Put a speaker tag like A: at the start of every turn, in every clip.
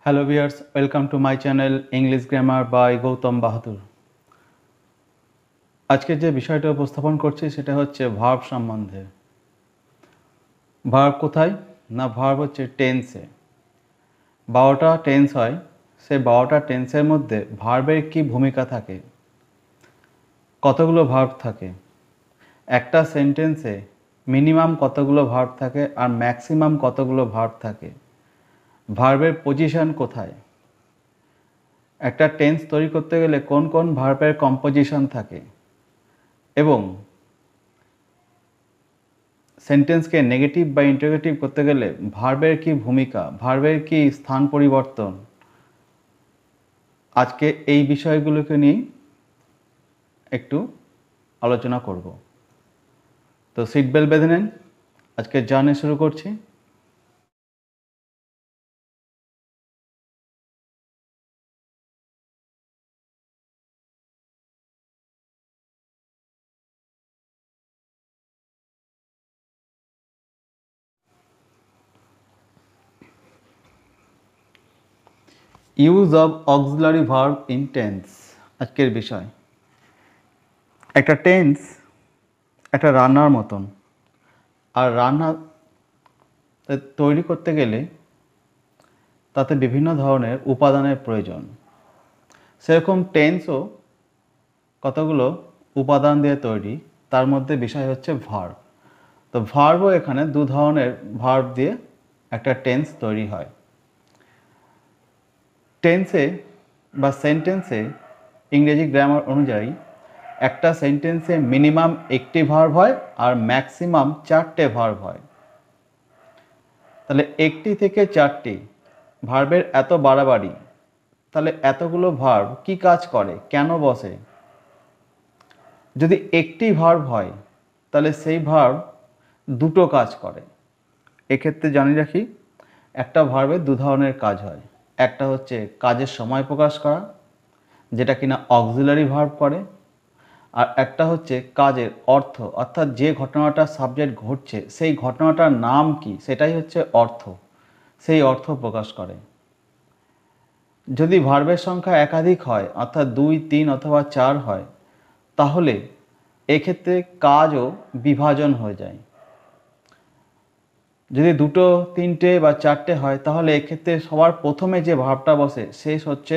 A: Hello viewers, welcome to my channel English Grammar by Gautam বাহাদুর। আজকে যে বিষয়টা উপস্থাপন করছি সেটা হচ্ছে ভার্ব সম্বন্ধে। ভার্ব কোথায়? না, ভার্ব হচ্ছে টেন্সে। 12টা টেন্স হয়, সেই 12টা টেন্সের মধ্যে ভার্বের কি ভূমিকা থাকে, কতগুলো ভার্ব থাকে, একটা সেন্টেন্সে মিনিমাম কতগুলো ভার্ব থাকে আর ম্যাক্সিমাম কতগুলো ভার্ব থাকে, ভার্বের পজিশন কোথায়, একটা টেন্স তৈরি করতে গেলে কোন কোন ভার্বের কম্পোজিশন থাকে এবং সেন্টেন্সকে নেগেটিভ বা ইন্টারোগেটিভ করতে গেলে ভার্বের কি ভূমিকা, ভার্বের কি স্থান পরিবর্তন, আজকে এই বিষয়গুলোকে নিয়ে একটু আলোচনা করব। তো সিট বেল্ট বেঁধে নেন, আজকে জার্নি শুরু করছি। Use of auxiliary verb in tense, আজকের বিষয়। একটা টেন্স একটা রান্নার মতন, আর রান্না তৈরি করতে গেলে তাতে বিভিন্ন ধরনের উপাদানের প্রয়োজন। সেরকম টেন্সও কতগুলো উপাদান দিয়ে তৈরি, তার মধ্যে বিষয় হচ্ছে ভার্ব। তো ভার্বও এখানে দু ধরনের ভার্ব দিয়ে একটা টেন্স তৈরি হয়। টেন্সে বা সেন্টেন্সে ইংরেজি গ্রামার অনুযায়ী একটা সেন্টেন্সে মিনিমাম একটি ভার্ব হয় আর ম্যাক্সিমাম 4টে ভার্ব হয়। তাহলে একটি থেকে 4টি ভার্বের এত বাড়াবাড়ি, তাহলে এতগুলো ভার্ব কি কাজ করে, কেন বসে? যদি একটি ভার্ব হয় তাহলে সেই ভার্ব দুটো কাজ করে। এক্ষেত্রে জানিয়ে রাখি, একটা ভার্বের দু ধরনের কাজ হয়। একটা হচ্ছে কাজের সময় প্রকাশ করা, যেটা কিনা অক্সিলারি ভার্ব করে, আর একটা হচ্ছে কাজের অর্থ, অর্থাৎ যে ঘটনাটা সাবজেক্ট ঘটছে সেই ঘটনাটার নাম কি, সেটাই হচ্ছে অর্থ, সেই অর্থ প্রকাশ করে। যদি ভার্বের সংখ্যা একাধিক হয়, অর্থাৎ 2, 3 অথবা 4 হয়, তাহলে এক্ষেত্রে কাজও বিভাজন হয়ে যায়। যদি 2, 3টে বা 4টে হয়, তাহলে এক্ষেত্রে সবার প্রথমে যে ভার্বটা বসে শেষ হচ্ছে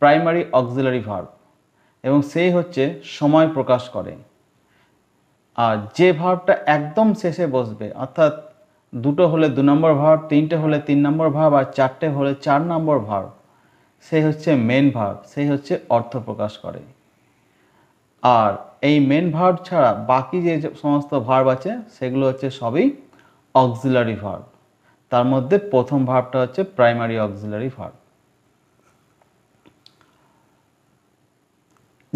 A: প্রাইমারি অক্সিলারি ভার্ব, এবং সেই হচ্ছে সময় প্রকাশ করে। আর যে ভার্বটা একদম শেষে বসবে, অর্থাৎ 2টো হলে 2 নম্বর ভার্ব, 3টে হলে 3 নম্বর ভার্ব আর 4টে হলে 4 নম্বর ভার্ব, সেই হচ্ছে মেন ভার্ব, সেই হচ্ছে অর্থ প্রকাশ করে। আর এই মেন ভার্ব ছাড়া বাকি যে সমস্ত ভার্ব আছে সেগুলো হচ্ছে সবই অক্সিলারি ভার্ব। তার মধ্যে প্রথম ভার্বটা হচ্ছে প্রাইমারি অক্সিলারি ভার্ব।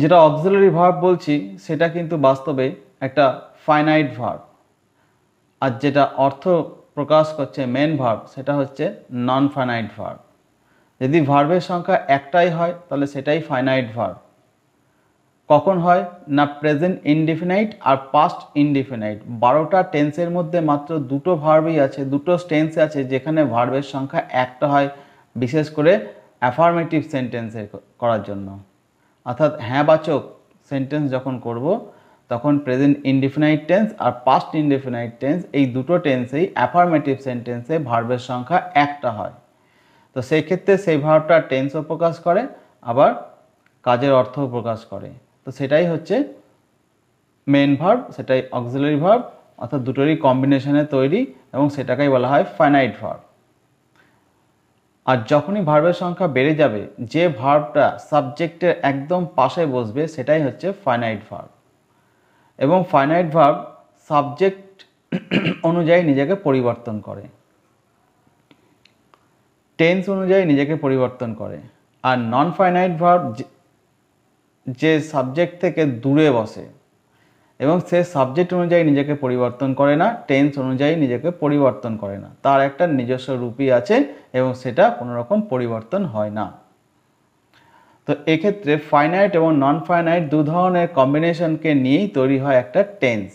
A: যেটা অক্সিলারি ভার্ব বলছি সেটা কিন্তু বাস্তবে একটা ফাইনাইট ভার্ব, আর যেটা অর্থ প্রকাশ করছে মেন ভার্ব সেটা হচ্ছে নন ফাইনাইট ভার্ব। যদি ভার্বের সংখ্যা একটাই হয় তাহলে সেটাই ফাইনাইট ভার্ব। কখন হয় না, প্রেজেন্ট ইনডিফিনাইট আর পাস্ট ইনডিফিনাইট। 12টা টেন্সের মধ্যে মাত্র দুটো ভার্বই আছে, দুটো টেন্স আছে যেখানে ভার্বের সংখ্যা একটা হয়, বিশেষ করে অ্যাফার্মেটিভ সেন্টেন্সের করার জন্য। অর্থাৎ হ্যাঁবাচক সেন্টেন্স যখন করব তখন প্রেজেন্ট ইনডিফিনাইট টেন্স আর পাস্ট ইনডিফিনাইট টেন্স, এই দুটো টেন্সেই অ্যাফার্মেটিভ সেন্টেন্সে ভার্বের সংখ্যা একটা হয়। তো সেই ক্ষেত্রে সেই ভার্বটা টেন্সও প্রকাশ করে, আবার কাজের অর্থও প্রকাশ করে। তো সেটাই হচ্ছে মেন ভার্ব, সেটাই অক্সিলারি ভার্ব, অর্থাৎ দুটোরই কম্বিনেশনে তৈরি, এবং সেটাকেই বলা হয় ফাইনাইট ভার্ব। আর যখনই ভার্বের সংখ্যা বেড়ে যাবে, যে ভার্বটা সাবজেক্টের একদম পাশে বসবে সেটাই হচ্ছে ফাইনাইট ভার্ব। এবং ফাইনাইট ভার্ব সাবজেক্ট অনুযায়ী নিজেকে পরিবর্তন করে, টেন্স অনুযায়ী নিজেকে পরিবর্তন করে। আর নন ফাইনাইট ভার্ব যে সাবজেক্ট থেকে দূরে বসে এবং সে সাবজেক্ট অনুযায়ী নিজেকে পরিবর্তন করে না, টেন্স অনুযায়ী নিজেকে পরিবর্তন করে না, তার একটা নিজস্ব রূপই আছে এবং সেটা কোনো রকম পরিবর্তন হয় না। তো এক্ষেত্রে ফাইনাইট এবং নন ফাইনাইট দু ধরনের কম্বিনেশনকে নিয়েই তৈরি হয় একটা টেন্স।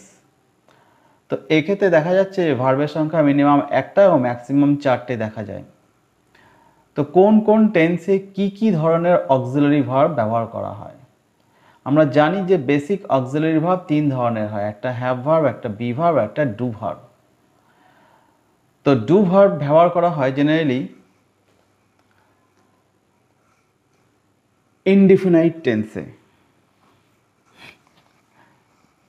A: তো এক্ষেত্রে দেখা যাচ্ছে যে ভার্বের সংখ্যা মিনিমাম একটা এবং ম্যাক্সিমাম 4টে দেখা যায়। তো কোন কোন টেন্সে কি ধরনের অক্সিলারি ভার্ব ব্যবহার করা হয়? আমরা জানি যে বেসিক অক্সিলারি ভার্ব 3 ধরনের হয়, একটা হ্যাভ ভার্ব, একটা বি ভার্ব, একটা ডু ভার্ব। তো ডু ভার্ব ব্যবহার করা হয় জেনারেলি ইনডিফিনাইট টেন্সে।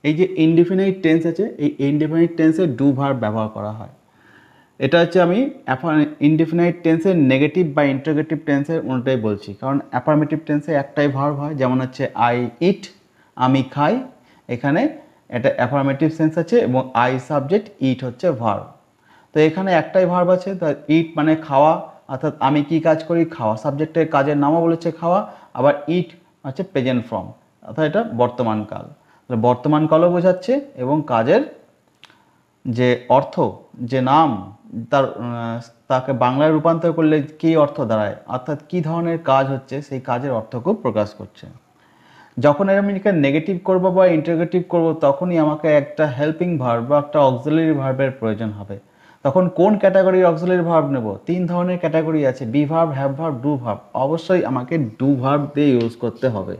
A: এই যে ইনডিফিনাইট টেন্স আছে, এই ইনডিফিনাইট টেন্সে ডু ভার্ব ব্যবহার করা হয়। এটা হচ্ছে আমি ইনডিফিনাইট টেন্সের নেগেটিভ বা ইন্টারোগেটিভ টেন্সের উল্টাই বলছি, কারণ অ্যাফার্মেটিভ টেন্সে একটাই ভার্ব হয়, যেমন হচ্ছে আই ইট, আমি খাই। এখানে এটা অ্যাফার্মেটিভ সেন্স আছে এবং আই সাবজেক্ট, ইট হচ্ছে ভার্ব। তো এখানে একটাই ভার্ব আছে, তা ইট মানে খাওয়া, অর্থাৎ আমি কি কাজ করি, খাওয়া। সাবজেক্টের কাজের নামও বলেছে খাওয়া, আবার ইট হচ্ছে প্রেজেন্ট ফর্ম, অর্থাৎ এটা বর্তমান কাল, বর্তমান কালও বোঝাচ্ছে এবং কাজের যে অর্থ, যে নাম, তাকে বাংলায় রূপান্তর করলে কী অর্থ দাঁড়ায়, অর্থাৎ কী ধরনের কাজ হচ্ছে সেই কাজের অর্থকেও প্রকাশ করছে। যখন আমি এখানে নেগেটিভ করব বা ইন্টারোগেটিভ করব, তখনই আমাকে একটা হেল্পিং ভার্ব বা একটা অক্সিলারি ভার্বের প্রয়োজন হবে। তখন কোন ক্যাটাগরির অক্সিলারি ভার্ব নেব? 3 ধরনের ক্যাটাগরি আছে, be verb, have verb, do verb. অবশ্যই আমাকে ডু ভার্ব দিয়ে ইউজ করতে হবে।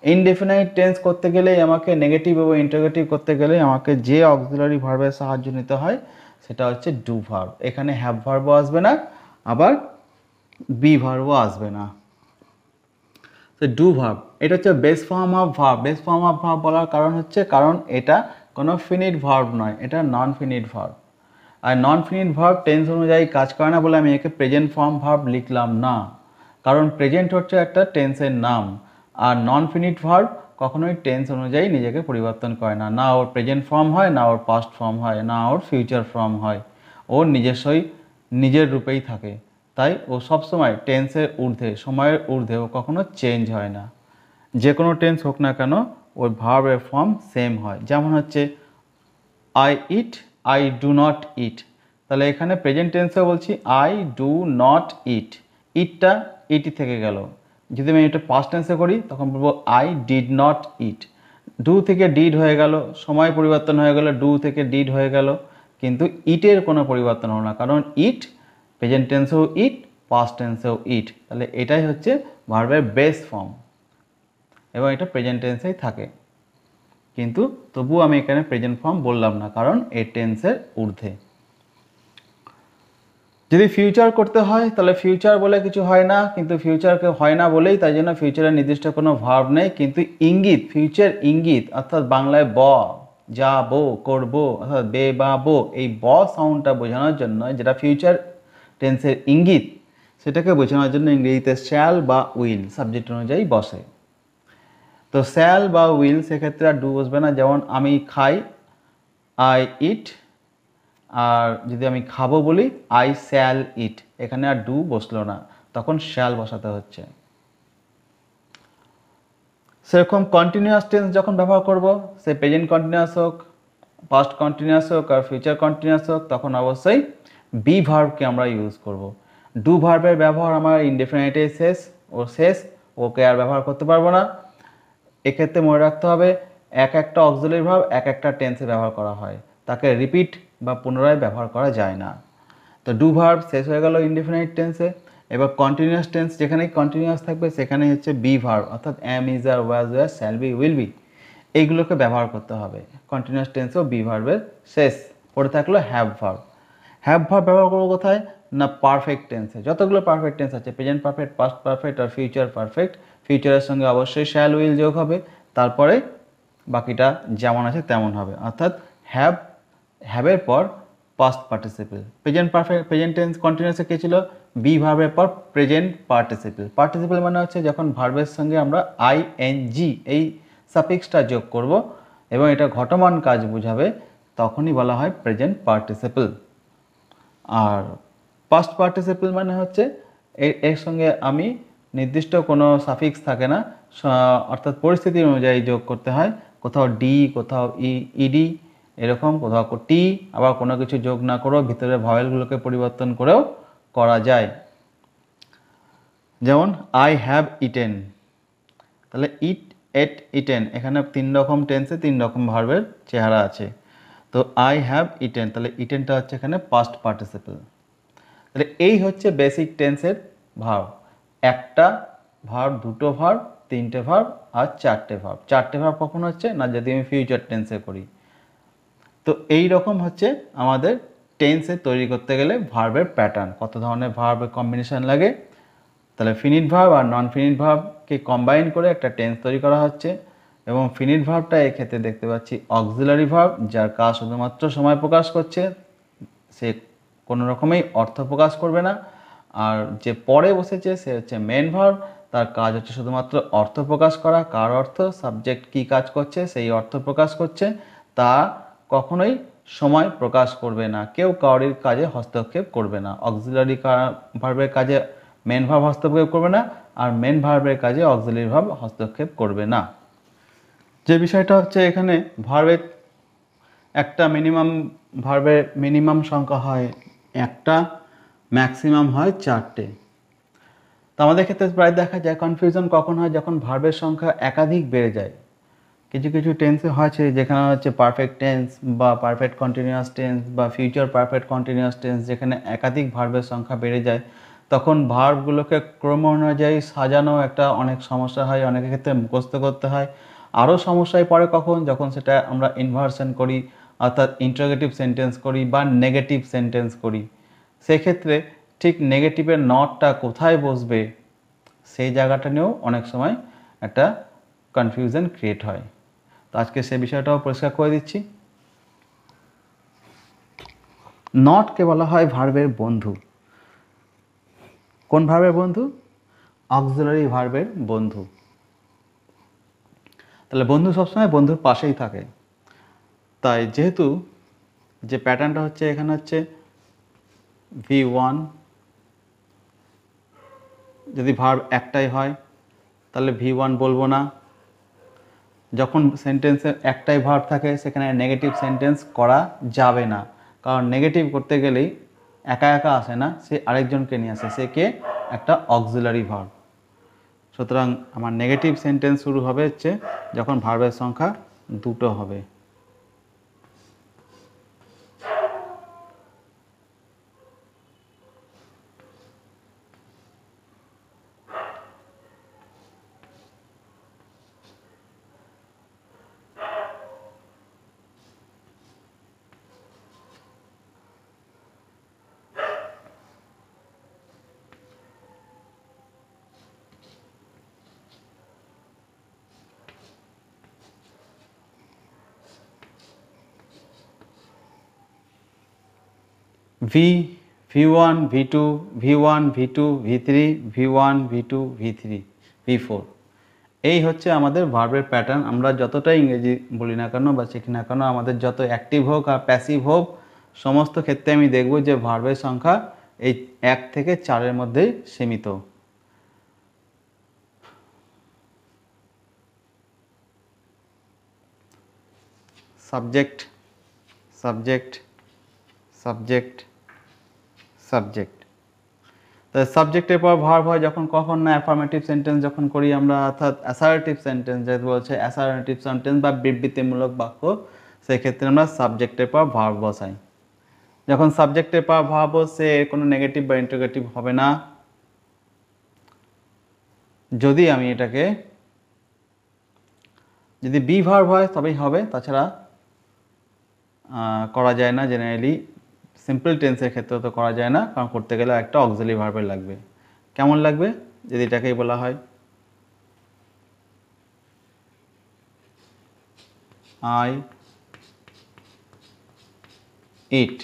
A: ইনডেফিনাইট টেন্স করতে গেলেই আমাকে, নেগেটিভ এবং ইন্টারোগেটিভ করতে গেলে আমাকে যে অক্সিলারি ভার্বের সাহায্য নিতে হয় সেটা হচ্ছে ডু ভার্ব। এখানে হ্যাভ ভার্বও আসবে না, আবার বি ভার্বও আসবে না। তো ডু ভার্ব এটা হচ্ছে base form of verb. Base form of verb বলার কারণ হচ্ছে, কারণ এটা কোনো ফিনিট ভার্ব নয়, এটা নন ফিনিট ভার্ব। আর নন ফিনিট ভার্ব টেন্স অনুযায়ী কাজ করে না বলে আমি একে প্রেজেন্ট ফর্ম ভার্ব লিখলাম না, কারণ প্রেজেন্ট হচ্ছে একটা টেন্সের নাম, আর নন ফিনিট ভার্ব কখনোই টেন্স অনুযায়ী নিজেকে পরিবর্তন করে না, না ওর প্রেজেন্ট ফর্ম হয়, না ওর পাস্ট ফর্ম হয়, না ওর ফিউচার ফর্ম হয়, ওর নিজস্বই নিজের রূপেই থাকে। তাই ও সবসময় টেন্সের ঊর্ধ্বে, সময়ের ঊর্ধ্বে ও কখনো চেঞ্জ হয় না। যে কোনো টেন্স হোক না কেন ওর ভার্বের ফর্ম সেম হয়। যেমন হচ্ছে I eat, I do not eat, তাহলে এখানে প্রেজেন্ট টেন্সে বলছি আই ডু নট ইট, ইটটা ইটি থেকে গেল। যদি আমি এটা পাস্ট টেন্সে করি তখন বলবো I did not it. Do থেকে ডিড হয়ে গেল, সময় পরিবর্তন হয়ে গেল, ডু থেকে ডিড হয়ে গেল, কিন্তু ইটের কোনো পরিবর্তন হলো না, কারণ ইট প্রেজেন্ট টেন্সেও ইট, পাস্ট টেন্সেও ইট। তাহলে এটাই হচ্ছে ভার্বের বেস ফর্ম এবং এটা প্রেজেন্ট টেন্সেই থাকে, কিন্তু তবুও আমি এখানে প্রেজেন্ট ফর্ম বললাম না, কারণ এই টেন্সের ঊর্ধ্বে। যদি ফিউচার করতে হয় তাহলে ফিউচার বলে কিছু হয় না, কিন্তু ফিউচারকে হয় না বলেই তাই জন্য ফিউচারের নির্দিষ্ট কোনো ভার্ব নেই, কিন্তু ইঙ্গিত, ফিউচার ইঙ্গিত, অর্থাৎ বাংলায় ব, যাব, করব, অর্থাৎ বে বা বো, এই ব সাউন্ডটা বোঝানোর জন্য, যেটা ফিউচার টেন্সের ইঙ্গিত, সেটাকে বোঝানোর জন্য ইংরেজিতে শ্যাল বা উইল সাবজেক্ট অনুযায়ী বসে। তো শ্যাল বা উইল সেক্ষেত্রে আর ডু বসবে না, যেমন আমি খাই, আই ইট, আর যদি আমি খাবো বলি আই শ্যাল ইট, এখানে আর ডু বসলো না, তখন শ্যাল বসাতে হচ্ছে। সেরকম কন্টিনিউয়াস টেন্স যখন ব্যবহার করব, সে প্রেজেন্ট কন্টিনিউয়াস হোক, পাস্ট কন্টিনিউয়াস হোক আর ফিউচার কন্টিনিউয়াস হোক, তখন অবশ্যই বি ভার্বকে আমরা ইউজ করব। ডু ভার্বের ব্যবহার আমার ইনডেফিনাইটে শেষ, ওকে আর ব্যবহার করতে পারবো না। এক্ষেত্রে মনে রাখতে হবে একটা অক্সিলারি ভার্ব একটা টেন্সে ব্যবহার করা হয়, তাকে রিপিট বা পুনরায় ব্যবহার করা যায় না। তো ডু ভার্ব শেষ হয়ে গেল ইনডেফিনাইট টেন্সে। এবার কন্টিনিউয়াস টেন্স, যেখানেই কন্টিনিউয়াস থাকবে সেখানেই হচ্ছে বি ভার্ব, অর্থাৎ am, is, are, was, were, shall be, will be, এইগুলোকে ব্যবহার করতে হবে। কন্টিনিউয়াস টেন্সেও বি ভার্বের শেষ। পড়ে থাকলো হ্যাভ ভার্ব। হ্যাভ ভার্ব ব্যবহার করবো কোথায় না, পারফেক্ট টেন্সে। যতগুলো পারফেক্ট টেন্স আছে, প্রেজেন্ট পারফেক্ট, পাস্ট পারফেক্ট আর ফিউচার পারফেক্ট, ফিউচারের সঙ্গে অবশ্যই শ্যাল উইল যোগ হবে, তারপরে বাকিটা যেমন আছে তেমন হবে, অর্থাৎ হ্যাভের পর past participle. Present perfect, present tense কন্টিনিউয়াসে কে ছিল, বি ভার্বের পর প্রেজেন্ট পার্টিসিপল। পার্টিসিপল মানে হচ্ছে যখন ভার্বের সঙ্গে আমরা আইএনজি এই সাফিক্সটা যোগ করব এবং এটা ঘটমান কাজ বোঝাবে, তখনই বলা হয় প্রেজেন্ট পার্টিসিপল। আর পাস্ট পার্টিসিপল মানে হচ্ছে এর সঙ্গে আমি নির্দিষ্ট কোনো সাফিক্স থাকে না, অর্থাৎ পরিস্থিতি অনুযায়ী যোগ করতে হয়, কোথাও ডি, কোথাও ইডি, এরকম, কোথাও টি, আবার কোনো কিছু যোগ না করেও ভিতরে ভয়েলগুলোকে পরিবর্তন করেও করা যায়। যেমন আই হ্যাভ ইটেন, তাহলে ইটেন, এখানে 3 রকম টেন্সে 3 রকম ভার্বের চেহারা আছে। তো আই হ্যাভ ইটেন, তাহলে ইটেনটা হচ্ছে এখানে পাস্ট পার্টিসিপল। তাহলে এই হচ্ছে বেসিক টেন্সের ভার্ব, একটা ভার্ব, দুটো ভার্ব, তিনটে ভার্ব আর চারটে ভার্ব। চারটে ভার্ব কখন হচ্ছে না, যদি আমি ফিউচার টেন্সে করি। তো এই রকম হচ্ছে আমাদের টেন্সে তৈরি করতে গেলে ভার্বের প্যাটার্ন, কত ধরনের ভার্বের কম্বিনেশন লাগে। তাহলে ফিনিট ভার্ব আর নন ফিনিট ভার্বকে কম্বাইন করে একটা টেন্স তৈরি করা হচ্ছে। এবং ফিনিট ভার্বটা এক্ষেত্রে দেখতে পাচ্ছি অক্সিলারি ভার্ব, যার কাজ শুধুমাত্র সময় প্রকাশ করছে, সে কোনো রকমেই অর্থ প্রকাশ করবে না। আর যে পরে বসেছে সে হচ্ছে মেন ভার্ব, তার কাজ হচ্ছে শুধুমাত্র অর্থ প্রকাশ করা। কার অর্থ, সাবজেক্ট কি কাজ করছে সেই অর্থ প্রকাশ করছে, তা কখনোই সময় প্রকাশ করবে না। কেউ কারোর কাজে হস্তক্ষেপ করবে না। অক্সিলারি ভার্বের কাজে মেন ভার্ব হস্তক্ষেপ করবে না, আর মেন ভার্বের কাজে অক্সিলারি ভার্ব হস্তক্ষেপ করবে না। যে বিষয়টা হচ্ছে এখানে ভার্বের একটা ভার্বের মিনিমাম সংখ্যা হয় একটা, ম্যাক্সিমাম হয় চারটে। তো আমাদের ক্ষেত্রে প্রায় দেখা যায় কনফিউশন কখন হয়, যখন ভার্বের সংখ্যা একাধিক বেড়ে যায়। কিছু কিছু টেন্সে হয়েছে যেখানে হচ্ছে পারফেক্ট টেন্স বা পারফেক্ট কন্টিনিউয়াস টেন্স বা ফিউচার পারফেক্ট কন্টিনিউয়াস টেন্স, যেখানে একাধিক ভার্বের সংখ্যা বেড়ে যায়, তখন ভার্বগুলোকে ক্রম অনুযায়ী সাজানো একটা অনেক সমস্যা হয়, অনেকের ক্ষেত্রে মুখস্থ করতে হয়। আরও সমস্যায় পড়ে কখন, যখন সেটা আমরা ইনভার্সন করি, অর্থাৎ ইন্টারোগেটিভ সেন্টেন্স করি বা নেগেটিভ সেন্টেন্স করি। সেক্ষেত্রে ঠিক নেগেটিভের নটটা কোথায় বসবে সেই জায়গাটা নিয়েও অনেক সময় একটা কনফিউশন ক্রিয়েট হয়। তো আজকে সে বিষয়টাও পরিষ্কার করে দিচ্ছি। নটকে বলা হয় ভার্বের বন্ধু। কোন ভার্বের বন্ধু? অক্সিলারি ভার্বের বন্ধু। তাহলে বন্ধু সবসময় বন্ধুর পাশেই থাকে। তাই যেহেতু যে প্যাটার্নটা হচ্ছে এখানে হচ্ছে V1, যদি ভার্ব একটাই হয় তাহলে V1 বলবো না। যখন সেন্টেন্সে একটাই ভার্ব থাকে সেখানে নেগেটিভ সেন্টেন্স করা যাবে না, কারণ নেগেটিভ করতে গেলেই একা একা আসে না, সে আরেকজনকে নিয়ে আসে, সে কে? একটা অক্সিলারি ভার্ব। সুতরাং আমার নেগেটিভ সেন্টেন্স শুরু হবে হচ্ছে যখন ভার্বের সংখ্যা দুটো হবে। V1, V2, V1, V2, V3, V1, V2, V3, V4, এই হচ্ছে আমাদের ভার্বের প্যাটার্ন। আমরা যতটাই ইংরেজি বলি না কেন বা শিখি না কেন, আমাদের যত অ্যাক্টিভ হোক আর প্যাসিভ হোক, সমস্ত ক্ষেত্রে আমি দেখব যে ভার্বের সংখ্যা এই 1 থেকে 4-এর মধ্যেই সীমিত। Subject, subject, subject, subject. তো সাবজেক্টের পর ভার্ব হয় যখন, কখন না অ্যাফার্মেটিভ সেন্টেন্স যখন করি আমরা, অর্থাৎ অ্যাসার্টিভ সেন্টেন্স যেটা বলছে, অ্যাসার্টিভ সেন্টেন্স বা বিবৃতিমূলক বাক্য, সেক্ষেত্রে আমরা সাবজেক্টের পর ভার্ব বসাই। যখন সাবজেক্টের পর ভার্ব বসে কোনো নেগেটিভ বা ইন্টারোগেটিভ হবে না, যদি আমি এটাকে যদি বি ভার্ব হয় তবেই হবে, তাছাড়া করা যায় না। জেনারেলি সিম্পল টেন্সের ক্ষেত্রে তো করা যায় না, কারণ করতে গেলে একটা অক্সিলারি ভার্বের লাগবে। কেমন লাগবে যদি এটাকেই বলা হয় আই ইট,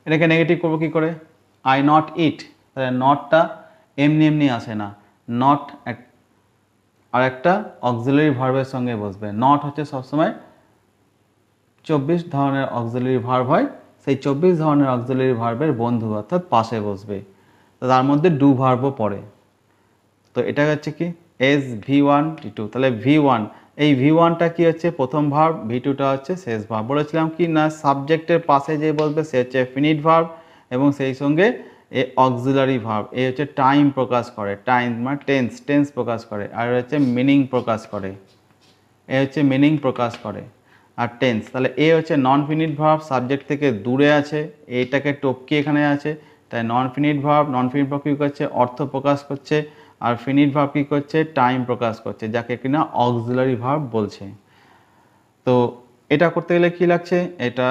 A: এটাকে নেগেটিভ করবো কি করে? I not eat. তাহলে নটটা এমনি এমনি আসে না, নট আর একটা অক্সিলারি ভার্বের সঙ্গে বসবে। নট হচ্ছে সবসময় 24 ধরনের অক্সিলারি ভার্ব হয়, সেই 24 ধরনের অক্সিলারি ভার্বের বন্ধু, অর্থাৎ পাশে বসবে। তো তার মধ্যে ডু ভার্বও পড়ে। তো এটা হচ্ছে কি এস V1 T2। তাহলে V1, এই V1টা কি হচ্ছে? প্রথম ভার্ব। V2টা হচ্ছে শেষ ভার্ব। বলেছিলাম কি না, সাবজেক্টের পাশে যে বসবে সে হচ্ছে ফিনিট ভার্ব, এবং সেই সঙ্গে এ অক্সিলারি ভার্ব। এই হচ্ছে টাইম প্রকাশ করে, টাইম মানে টেন্স প্রকাশ করে, আর হচ্ছে মিনিং প্রকাশ করে, এ হচ্ছে মিনিং প্রকাশ করে আর টেন্স। তাহলে এ হচ্ছে নন ফিনিট ভার্ব, সাবজেক্ট থেকে দূরে আছে, এটাকে টপকি এখানে আছে। তাই নন ফিনিট ভার্ব কী করছে, অর্থ প্রকাশ করছে, আর ফিনিট ভার্ব কী করছে, টাইম প্রকাশ করছে, যাকে কিনা অক্সিলারি ভার্ব বলছে। তো এটা করতে গেলে কি লাগছে, এটা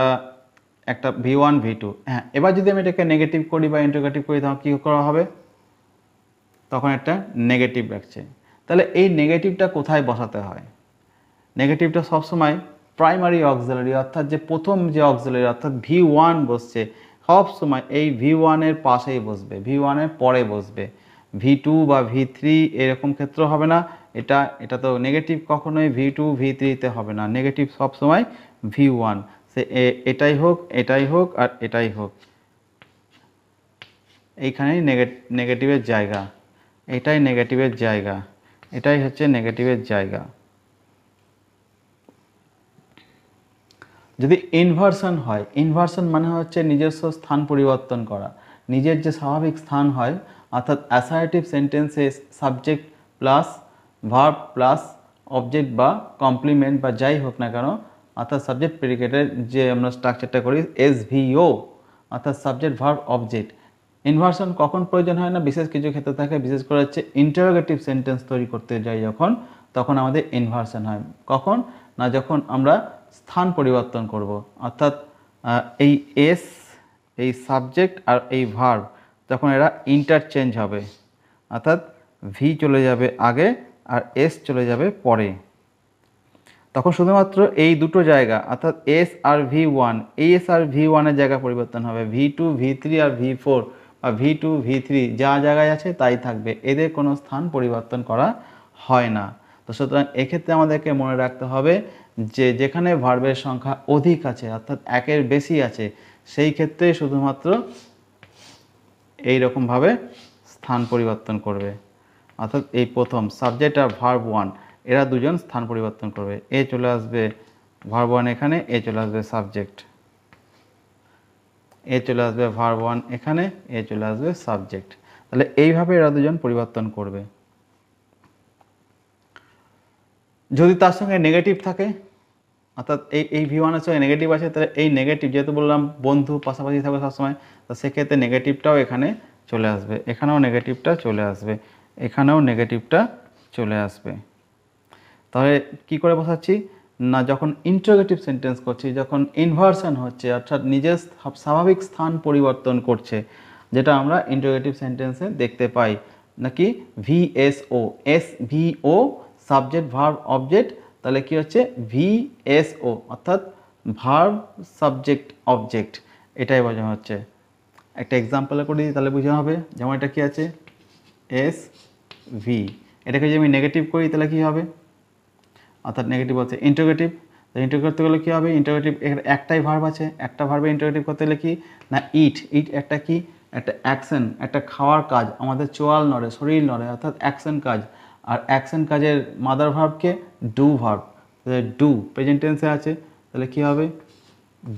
A: একটা V1 V2। হ্যাঁ, এবার যদি আমি এটাকে নেগেটিভ করি বা ইন্টারোগেটিভ করি তখন কী করা হবে, তখন একটা নেগেটিভ রাখছে। তাহলে এই নেগেটিভটা কোথায় বসাতে হয়, নেগেটিভটা সবসময় প্রাইমারি অক্সিলারি অর্থাৎ যে প্রথম যে অক্সিলারি অর্থাৎ V1 বসছে সবসময় এই V1-এর পাশেই বসবে, V1-এর পরে বসবে। V2 বা V3 এরকম ক্ষেত্র হবে না, এটা তো নেগেটিভ কখনোই V2 V3-তে হবে না, নেগেটিভ সবসময় V1, সে এটাই হোক আর এটাই হোক, এইখানেই নেগেটিভের জায়গা, এটাই নেগেটিভের জায়গা, এটাই হচ্ছে নেগেটিভের জায়গা। যদি ইনভার্সন হয়, ইনভার্সন মানে হচ্ছে নিজস্ব স্থান পরিবর্তন করা, নিজের যে স্বাভাবিক স্থান হয়, অর্থাৎ অ্যাসার্টিভ সেন্টেন্সে subject plus verb plus object বা কমপ্লিমেন্ট বা যাই হোক না কেন, অর্থাৎ সাবজেক্ট প্রেডিকেটের যে আমরা স্ট্রাকচারটা করি SVO, অর্থাৎ সাবজেক্ট ভার্ব অবজেক্ট। ইনভার্সন কখন প্রয়োজন হয় না, বিশেষ কিছু ক্ষেত্রে থাকে, বিশেষ করে হচ্ছে ইন্টারোগেটিভ সেন্টেন্স তৈরি করতে যাই যখন, তখন আমাদের ইনভার্সন হয়। কখন না, যখন আমরা স্থান পরিবর্তন করব, অর্থাৎ এই এস, এই সাবজেক্ট আর এই ভার্ব যখন এরা ইন্টারচেঞ্জ হবে, অর্থাৎ ভি চলে যাবে আগে আর এস চলে যাবে পরে, তখন শুধুমাত্র এই দুটো জায়গা অর্থাৎ এস আর V1, এস আর V1-এর জায়গা পরিবর্তন হবে, V2 V3 আর V4 বা V2 V3 যা জায়গায় আছে তাই থাকবে, এদের কোনো স্থান পরিবর্তন করা হয় না। তো সুতরাং এক্ষেত্রে আমাদেরকে মনে রাখতে হবে যে যেখানে ভার্বের সংখ্যা অধিক আছে অর্থাৎ একের বেশি আছে, সেই ক্ষেত্রে শুধুমাত্র এই রকমভাবে স্থান পরিবর্তন করবে, অর্থাৎ এই প্রথম সাবজেক্ট আর ভার্ব 1 এরা দুজন স্থান পরিবর্তন করবে, এ চলে আসবে ভার্ব 1 এখানে, এ চলে আসবে সাবজেক্ট, এ চলে আসবে ভার্ব 1 এখানে, এ চলে আসবে সাবজেক্ট। তাহলে এইভাবে এরা দুজন পরিবর্তন করবে। যদি তার সঙ্গে নেগেটিভ থাকে, অর্থাৎ এই V1-এর সঙ্গে নেগেটিভ আছে, তাহলে এই নেগেটিভ যেহেতু বললাম বন্ধু পাশাপাশি থাকবে সবসময়, তো সেক্ষেত্রে নেগেটিভটাও এখানে চলে আসবে, এখানেও নেগেটিভটা চলে আসবে, এখানেও নেগেটিভটা চলে আসবে। তাহলে কি করে বসাচ্ছি না, যখন ইন্টারোগেটিভ সেন্টেন্স করছি, যখন ইনভার্সন হচ্ছে অর্থাৎ নিজের স্বাভাবিক স্থান পরিবর্তন করছে, যেটা আমরা ইন্টারোগেটিভ সেন্টেন্সে দেখতে পাই, নাকি VSO, SVO subject verb object, তাহলে কি হচ্ছে VSO অর্থাৎ ভার্ব সাবজেক্ট অবজেক্ট, এটাই বোঝানো হচ্ছে। একটা এক্সাম্পলে করে দিই তাহলে বোঝা হবে, যেমন এটা কি আছে SV, এটাকে যদি আমি নেগেটিভ করি তাহলে কি হবে, অর্থাৎ নেগেটিভ হচ্ছে ইন্টারোগেটিভ, তো ইন্টারোগেট করতে গেলে কী হবে, ইন্টারোগেটিভ একটাই ভার্ব আছে, একটা ভার্বে ইন্টারোগেটিভ করতে গেলে কি না ইট একটা কি একটা অ্যাকশন, একটা খাওয়ার কাজ, আমাদের চোয়াল নড়ে শরীর নড়ে অর্থাৎ অ্যাকশন কাজ, আর অ্যাকশন কাজের মাদার ভার্বকে ডু ভার্ব, তাহলে ডু প্রেজেন্ট টেন্সে আছে, তাহলে কি হবে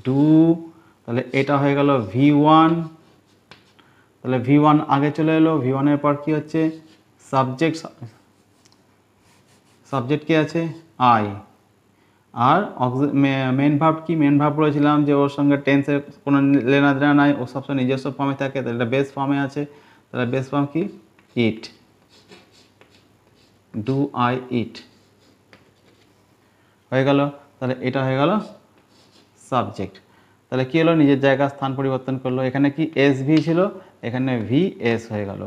A: ডু, তাহলে এটা হয়ে গেল V1, তাহলে V1 আগে চলে এলো, V1-এর পর কি হচ্ছে সাবজেক্ট, সাবজেক্ট কি আছে আই, আর মেন ভার্ব কি, মেন ভার্ব বলেছিলাম যে ওর সঙ্গে টেন্সের কোনো লেনা দেনা নাই, ও সবসময় নিজস্ব ফর্মে থাকে, তাহলে এটা বেস ফর্মে আছে, তাহলে বেস ফর্ম কি ইট, ডু আই ইট হয়ে গেল, তাহলে এটা হয়ে গেল সাবজেক্ট। তাহলে কি হলো, নিজের জায়গা স্থান পরিবর্তন করলো, এখানে কি SV ছিল, এখানে VS হয়ে গেল।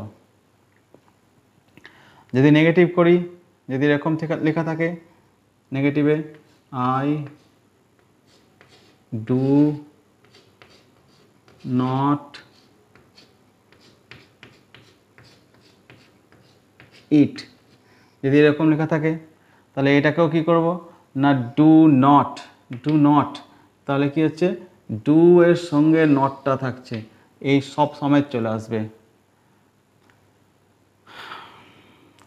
A: যদি নেগেটিভ করি, যদি এরকম লেখা থাকে নেগেটিভে I do not eat, যদি এরকম লেখা থাকে তাহলে এটাকেও কি করব না ডু নট, তাহলে কি হচ্ছে ডু এর সঙ্গে নটটা থাকছে, এই সব সমেত চলে আসবে।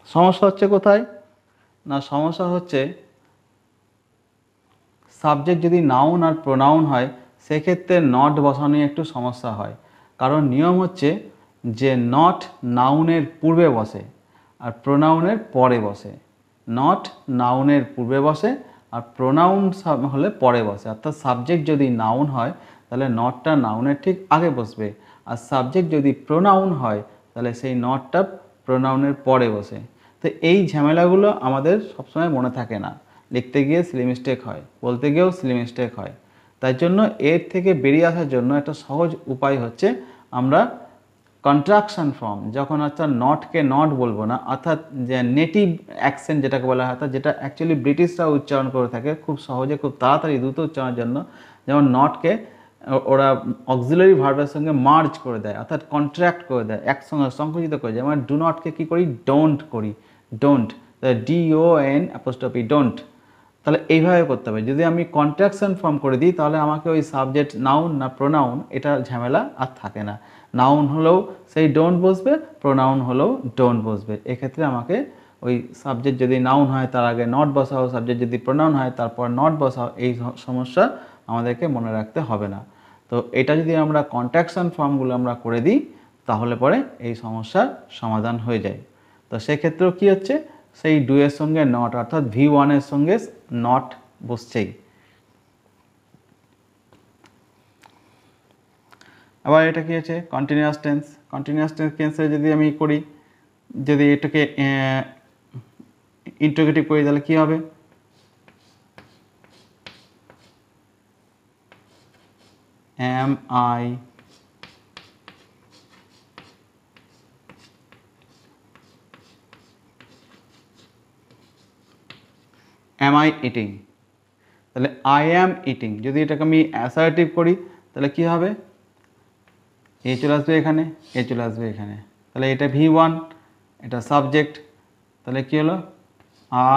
A: সমস্যা হচ্ছে কোথায় না, সমস্যা হচ্ছে সাবজেক্ট যদি নাউন আর প্রোনাউন হয় সেক্ষেত্রে নট বসানো একটু সমস্যা হয়, কারণ নিয়ম হচ্ছে যে নট নাউনের পূর্বে বসে আর প্রোনাউনের পরে বসে, নট নাউনের পূর্বে বসে আর প্রোনাউন হলে পরে বসে, অর্থাৎ সাবজেক্ট যদি নাউন হয় তাহলে নটটা নাউনের ঠিক আগে বসবে, আর সাবজেক্ট যদি প্রোনাউন হয় তাহলে সেই নটটা প্রোনাউনের পরে বসে। তো এই ঝামেলাগুলো আমাদের সবসময় মনে থাকে না, লিখতে গিয়ে সিলি মিস্টেক হয়, বলতে গিয়েও সিলি মিস্টেক হয়। তাই জন্য এর থেকে বেরিয়ে আসার জন্য একটা সহজ উপায় হচ্ছে আমরা কন্ট্রাকশন ফর্ম, যখন অর্থাৎ নটকে নট বলবো না, অর্থাৎ যে নেটিভ অ্যাকসেন্ট যেটাকে বলা হয়, অর্থাৎ যেটা অ্যাকচুয়ালি ব্রিটিশরা উচ্চারণ করে থাকে খুব সহজে, খুব তাড়াতাড়ি দ্রুত উচ্চারণের জন্য, যেমন নটকে ওরা অক্সিলারি ভার্বের সঙ্গে মার্জ করে দেয়, অর্থাৎ কন্ট্রাক্ট করে দেয়, একসঙ্গে সংকুচিত করে দেয়। যেমন ডু নটকে কী করি, ডোন্ট করি, ডোন্ট, DON' ডোন্ট। তাহলে এইভাবে করতে হবে। যদি আমি কন্ট্রাকশন ফর্ম করে দিই তাহলে আমাকে ওই সাবজেক্ট নাউন না প্রোনাউন এটা ঝামেলা আর থাকে না। নাউন হলেও সেই ডোন্ট বসবে, প্রোনাউন হলেও ডোন্ট বসবে। এক্ষেত্রে আমাকে ওই সাবজেক্ট যদি নাউন হয় তার আগে নট বসাও, সাবজেক্ট যদি প্রোনাউন হয় তারপর নট বসাও, এই সমস্যা আমাদেরকে মনে রাখতে হবে না। তো এটা যদি আমরা কন্ট্রাকশন ফর্মগুলো আমরা করে দিই তাহলে পরে এই সমস্যার সমাধান হয়ে যায়। তো সেক্ষেত্রেও কী হচ্ছে, সেই ডু এর সঙ্গে নট, অর্থাৎ V1 এর সঙ্গে নট বসছেই। আবার এটা কি আছে, কন্টিনিউয়াস টেন্স। কন্টিনিউয়াস টেন্সে যদি আমি করি, যদি এটাকে ইন্টারোগেটিভ করি তাহলে কি হবে, am I eating, তাহলে I am eating। যদি এটাকে আমি অ্যাসার্টিভ করি তাহলে কি হবে, এ চলে আসবে এখানে, এ চলে আসবে এখানে, তাহলে এটা V1, এটা সাবজেক্ট, তাহলে কি হলো,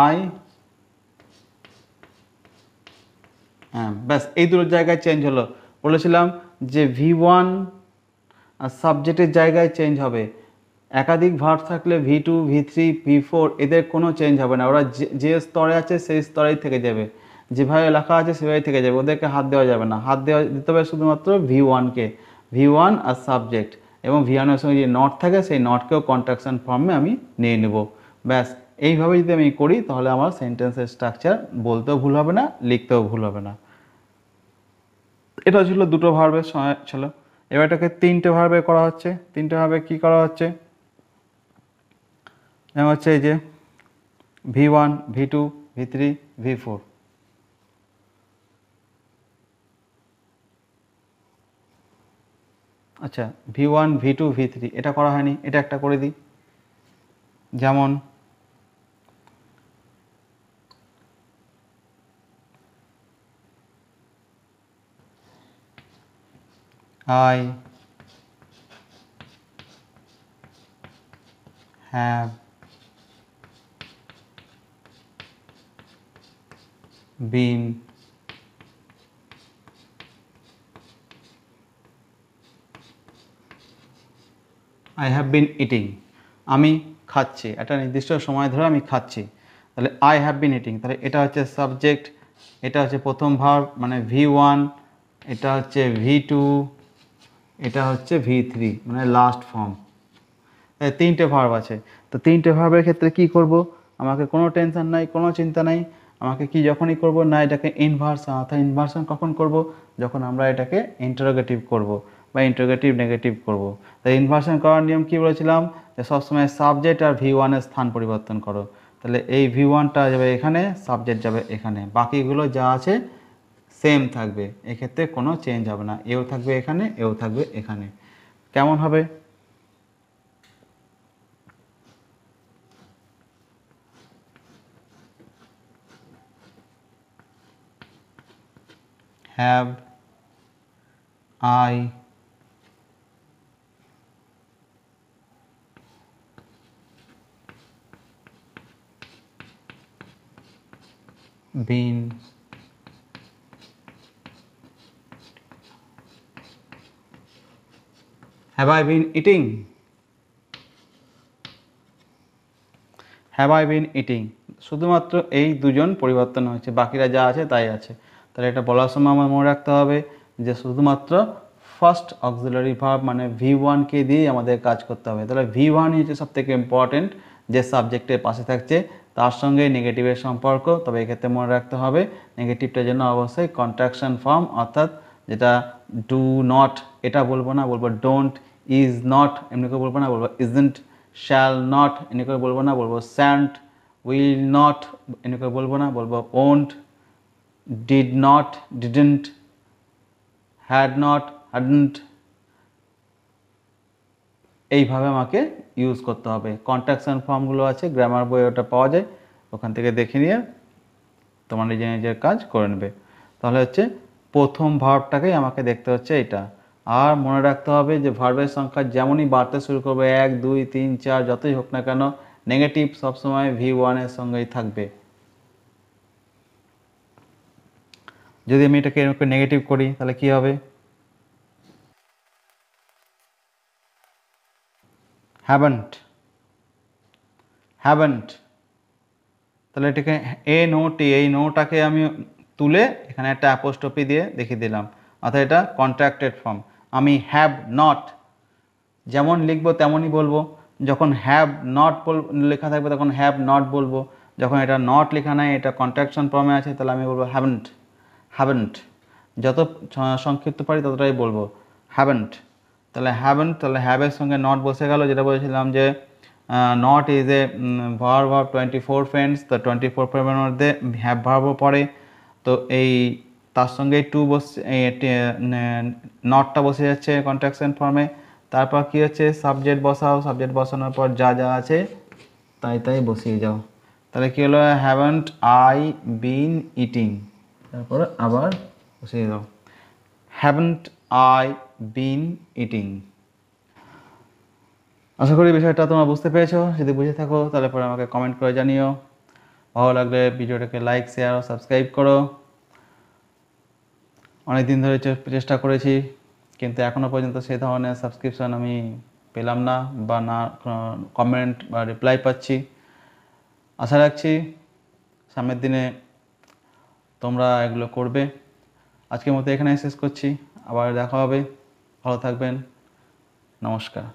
A: I am। ব্যাস এই দুটো জায়গায় চেঞ্জ হলো। বলেছিলাম যে V1 আর সাবজেক্টের জায়গায় চেঞ্জ হবে। একাধিক ভার্ব থাকলে V2, V3, V4 এদের কোনো চেঞ্জ হবে না, ওরা যে স্তরে আছে সেই স্তরেই থেকে যাবে, যেভাবে লেখা আছে সেভাবেই থেকে যাবে, ওদেরকে হাত দেওয়া যাবে না। হাত দিতে হবে শুধুমাত্র V1কে, V1 আর সাবজেক্ট, এবং V1 এর সঙ্গে যে নট থাকে সেই নটকেও কন্ট্রাকশন ফর্মে আমি নিয়ে নেব। ব্যাস এইভাবে যদি আমি করি তাহলে আমার সেন্টেন্সের স্ট্রাকচার বলতেও ভুল হবে না, লিখতেও ভুল হবে না। এটা ছিল দুটো ভার্বের ছিল। এবার এটাকে তিনটে ভার্বে করা হচ্ছে। তিনটে ভার্বে কী করা হচ্ছে, যেমন হচ্ছে এই যে V1, V2, V3, V4। আচ্ছা, V1, V2, V3 এটা করা হয়নি, এটা একটা করে দিই। যেমন I have been eating, আমি খাচ্ছি, একটা নির্দিষ্ট সময় ধরে আমি খাচ্ছি, তাহলে I have been eating। তাহলে এটা হচ্ছে সাবজেক্ট, এটা হচ্ছে প্রথম ভার্ব মানে V1, এটা হচ্ছে V2, এটা হচ্ছে V3 মানে লাস্ট ফর্ম। তিনটে ভার্ব আছে। তো তিনটে ভার্বের ক্ষেত্রে কি করব, আমাকে কোনো টেনশন নাই, কোনো চিন্তা নাই। আমাকে কি যখনই করব না, এটাকে ইনভার্সন, অর্থাৎ ইনভার্সন কখন করব, যখন আমরা এটাকে ইন্টারোগেটিভ করব বা ইন্টারোগেটিভ নেগেটিভ করব। তাই ইনভার্সন করার নিয়ম কি বলেছিলাম, যে সবসময় সাবজেক্ট আর V1 এর স্থান পরিবর্তন করো। তাহলে এই V1টা যাবে এখানে, সাবজেক্ট যাবে এখানে, বাকিগুলো যা আছে সেম থাকবে, এক্ষেত্রে কোনো চেঞ্জ হবে না, এও থাকবে এখানে, এও থাকবে এখানে। কেমন হবে, have I been have I been eating, have I been eating। শুধুমাত্র এই দুজন পরিবর্তন হয়েছে, বাকিরা যা আছে তাই আছে। তাহলে এটা বলার সময় আমার মনে রাখতে হবে যে শুধুমাত্র ফার্স্ট অক্সিলারি ভার্ব মানে V1কে দিয়ে আমাদের কাজ করতে হবে। তাহলে V1 হচ্ছে সবথেকে ইম্পর্টেন্ট, যে সাবজেক্টের পাশে থাকছে তার সঙ্গে নেগেটিভের সম্পর্ক। তবে এক্ষেত্রে মনে রাখতে হবে নেগেটিভটার জন্য অবশ্যই কন্ট্রাকশন ফর্ম অর্থাৎ যেটা ডু নট এটা বলবো না, বলবো ডোন্ট, ইজ নট এমনি করে বলবো না, বলবো ইজন্ট, শ্যাল নট এমনি করে বলবো না, বলবো স্যান্ট, উইল নট এমনি করে বলবো না, বলবো won't, did not, didn't, had not, hadn't. এইভাবে আমাকে ইউজ করতে হবে। কন্ট্রাকশন ফর্মগুলো আছে গ্রামার বই, ওটা পাওয়া যায়, ওখান থেকে দেখে নিয়ে তোমার নিজের নিজের কাজ করে নেবে। তাহলে হচ্ছে প্রথম ভার্বটাকেই আমাকে দেখতে হচ্ছে এটা। আর মনে রাখতে হবে যে ভার্বের সংখ্যা যেমনই বাড়তে শুরু করবে, 1 2 3 4 যতই হোক না কেন, নেগেটিভ সবসময় V1 এর সঙ্গেই থাকবে। যদি আমি এটাকে এরকম নেগেটিভ করি তাহলে কি হবে? Haven't, haven't. তাহলে এটাকে এ নোটি, এই নোটাকে আমি তুলে এখানে একটা অ্যাপোস্ট্রফি দিয়ে দেখিয়ে দিলাম, অর্থাৎ এটা কন্ট্রাক্টেড ফর্ম। আমি হ্যাভ নট যেমন লিখবো তেমনই বলবো। যখন হ্যাভ নট লেখা থাকবে তখন হ্যাভ নট বলবো। যখন এটা নট লেখা নাই, এটা কন্ট্রাকশন ফর্মে আছে, তাহলে আমি বলবো হ্যাভেন্ট, হ্যাভেন্ট। যত সংক্ষিপ্ত পারি ততটাই বলবো হ্যাভেন্ট। তাহলে হ্যাভেন্ট, তাহলে হ্যাভের সঙ্গে নট বসে গেল, যেটা বলেছিলাম যে not is a verb of 24 friends. তো 24 ফ্রেন্ডের মধ্যে হ্যাভ ভার্বও পড়ে, তো এই তার সঙ্গে টু বসে, নটটা বসে যাচ্ছে কন্ট্রাকশন ফর্মে। তারপর কি হচ্ছে, সাবজেক্ট বসাও, সাবজেক্ট বসানোর পর যা যা আছে তাই তাই বসিয়ে যাও। তাহলে কী হলো, হ্যাভেন্ট আই বিন ইটিং, তারপরে আবার বসিয়ে দাও, হ্যাভেন্ট আই বিন ইটিং। আশা করি বিষয়টা তোমরা বুঝতে পেরেছো। যদি বুঝে থাকো তাহলে পরে আমাকে কমেন্ট করে জানিও। ভালো লাগলে ভিডিওটাকে লাইক, শেয়ার ও সাবস্ক্রাইব করো। অনেক দিন ধরে চেষ্টা করেছি, কিন্তু এখনও পর্যন্ত সেই ধরনের সাবস্ক্রিপশন আমি পেলাম না, বা না কমেন্ট বা রিপ্লাই পাচ্ছি। আশা রাখছি সামনের দিনে তোমরা এগুলো করবে। আজকের মতো এখানে শেষ করছি, আবার দেখা হবে। ভালো থাকবেন, নমস্কার।